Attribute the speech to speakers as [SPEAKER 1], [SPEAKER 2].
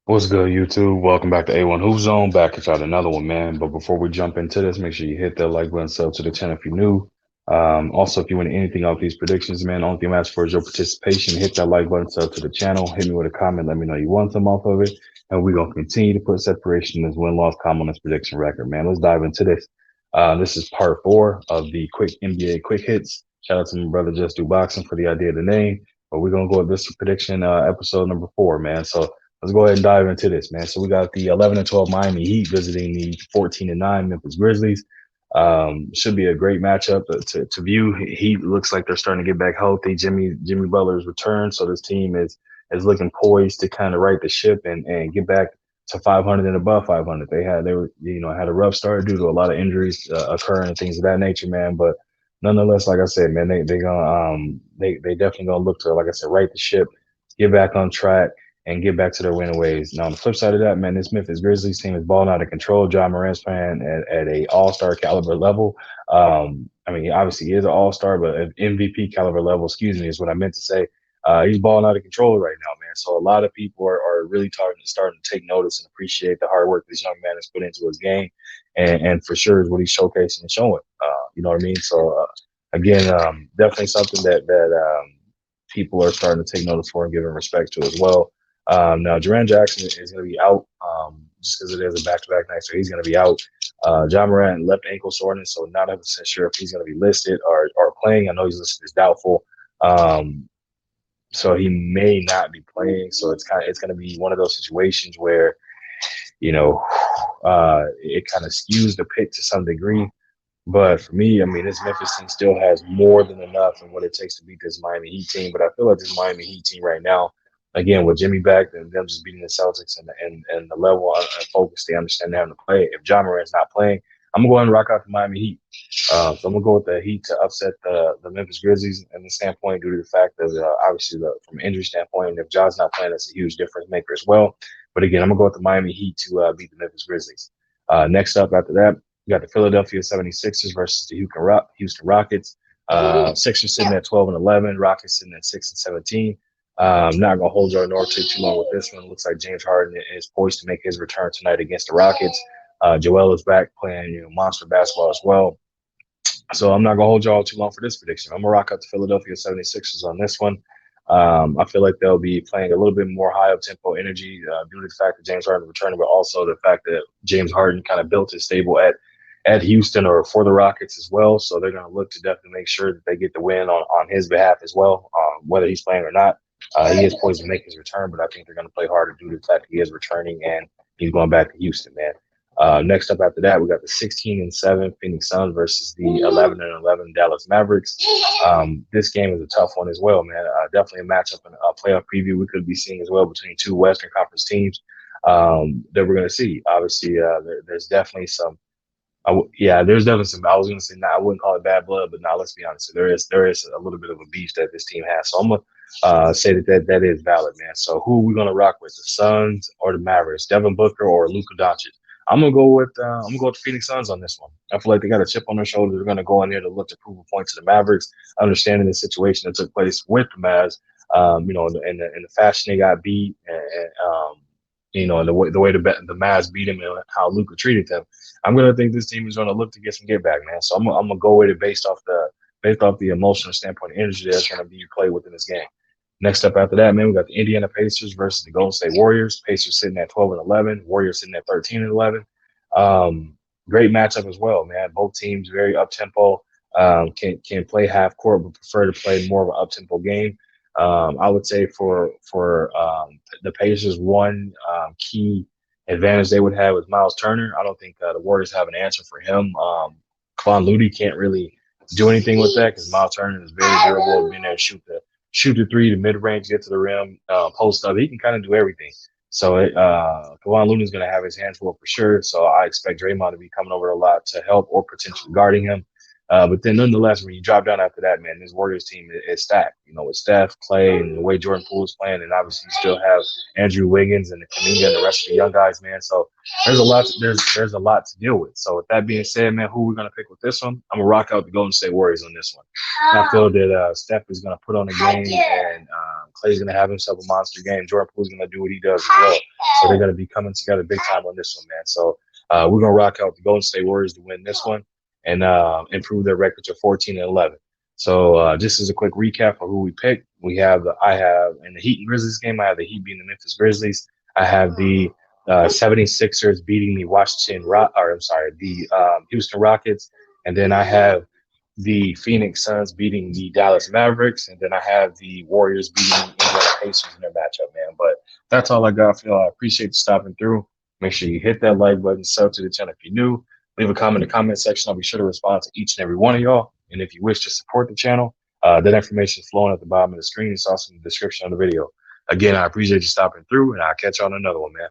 [SPEAKER 1] What's good, YouTube? Welcome back to A1 Hoop Zone. Back at y'all another one, man. But before we jump into this, make sure you hit that like button, sub to the channel if you're new. Also, if you want anything off these predictions, man, only thing I'm asking for is your participation. Hit that like button, sub to the channel. Hit me with a comment. Let me know you want some off of it. And we're going to continue to put separation in this win-loss column on this prediction record, man. Let's dive into this. This is part four of the quick NBA quick hits. Shout out to my brother Just Do Boxing for the idea of the name. But we're going to go with this prediction episode number four, man. So let's go ahead and dive into this, man. So we got the 11 and 12 Miami Heat visiting the 14 and 9 Memphis Grizzlies. Should be a great matchup to view. Heat looks like they're starting to get back healthy. Jimmy Butler's returned, so this team is looking poised to kind of right the ship and get back to 500 and above 500. They were had a rough start due to a lot of injuries occurring and things of that nature, man. But nonetheless, like I said, man, they definitely gonna look to, like I said, right the ship, get back on track and get back to their winning ways. Now, on the flip side of that, man, this Memphis Grizzlies team is balling out of control. John Morant's playing at a all-star caliber level. I mean, obviously he is an all-star, but an MVP caliber level, excuse me, is what I meant to say. He's balling out of control right now, man. So a lot of people are really starting to take notice and appreciate the hard work this young man has put into his game, and for sure is what he's showcasing and showing. You know what I mean? So again, definitely something that people are starting to take notice for and giving respect to as well. Now, Jaren Jackson is going to be out just because it is a back-to-back night, so he's going to be out. John Morant left ankle soreness, so not 100% sure if he's going to be listed or playing. I know he's listed as doubtful, so he may not be playing. So it's going to be one of those situations where you know it kind of skews the pick to some degree. But for me, I mean, this Memphis team still has more than enough in what it takes to beat this Miami Heat team. But I feel like this Miami Heat team right now, again, with Jimmy back and them just beating the Celtics and the level and focus they understand they're having to play. If John Morant's not playing, I'm going to go ahead and rock out the Miami Heat. So I'm going to go with the Heat to upset the Memphis Grizzlies in the standpoint due to the fact that obviously from an injury standpoint, if John's not playing, that's a huge difference maker as well. But again, I'm going to go with the Miami Heat to beat the Memphis Grizzlies. Next up after that, you got the Philadelphia 76ers versus the Houston Rockets. Sixers sitting at 12 and 11, Rockets sitting at 6 and 17. Not gonna hold your nor take too long with this one. Looks like James Harden is poised to make his return tonight against the Rockets. Joel is back playing monster basketball as well. So I'm not gonna hold y'all too long for this prediction. I'm gonna rock out the Philadelphia 76ers on this one. I feel like they'll be playing a little bit more high up tempo energy due to the fact that James Harden returning, but also the fact that James Harden kind of built his stable at Houston or for the Rockets as well. So they're going to look to definitely make sure that they get the win on his behalf as well, whether he's playing or not. He is poised to make his return, but I think they're going to play harder due to the fact that he is returning and he's going back to Houston, man. Next up after that, we got the 16 and 7 Phoenix Suns versus the 11 and 11 Dallas Mavericks. This game is a tough one as well, man. Definitely a matchup and a playoff preview we could be seeing as well between two Western Conference teams that we're going to see. Obviously, there's definitely some there's definitely some. I was gonna say, I wouldn't call it bad blood, but now let's be honest. There is a little bit of a beef that this team has. So I'm gonna say that is valid, man. So who are we gonna rock with? The Suns or the Mavericks? Devin Booker or Luka Doncic? I'm gonna go with the Phoenix Suns on this one. I feel like they got a chip on their shoulder. They're gonna go in there to look to prove a point to the Mavericks, understanding the situation that took place with the Mavs. In the fashion they got beat, and the way the Mavs beat him and how Luka treated them. I'm gonna think this team is gonna look to get some get back, man. So I'm gonna go with it based off the emotional standpoint and energy that's gonna be played within this game. Next up after that, man, we got the Indiana Pacers versus the Golden State Warriors. Pacers sitting at 12 and 11, Warriors sitting at 13 and 11. Great matchup as well, man. Both teams very up tempo, can play half court, but prefer to play more of an up tempo game. I would say for the Pacers, one key advantage they would have with Miles Turner. I don't think the Warriors have an answer for him. Kevon Looney can't really do anything with that because Miles Turner is very durable, being there to shoot the three, the mid range, get to the rim, post up. He can kind of do everything. So Kevon Looney is going to have his hands full for sure. So I expect Draymond to be coming over a lot to help or potentially guarding him. But then nonetheless, when you drop down after that, man, this Warriors team is stacked. With Steph, Clay, and the way Jordan Poole is playing, and obviously you still have Andrew Wiggins and the Kuminga and the rest of the young guys, man. So there's a lot to deal with. So with that being said, man, who we're gonna pick with this one? I'm gonna rock out the Golden State Warriors on this one. I feel that Steph is gonna put on a game and Clay's going to have himself a monster game. Jordan Poole's going to do what he does as well. So they're going to be coming together big time on this one, man. So we're going to rock out the Golden State Warriors to win this one and improve their record to 14-11. So just as a quick recap of who we picked, I have in the Heat and Grizzlies game, I have the Heat beating the Memphis Grizzlies. I have the 76ers beating the Houston Rockets. And then I have the Phoenix Suns beating the Dallas Mavericks. And then I have the Warriors beating the Indiana Pacers in their matchup, man. But that's all I got for y'all. I appreciate you stopping through. Make sure you hit that like button, sub to the channel if you're new. Leave a comment in the comment section. I'll be sure to respond to each and every one of y'all. And if you wish to support the channel, that information is flowing at the bottom of the screen. It's also in the description of the video. Again, I appreciate you stopping through, and I'll catch you on another one, man.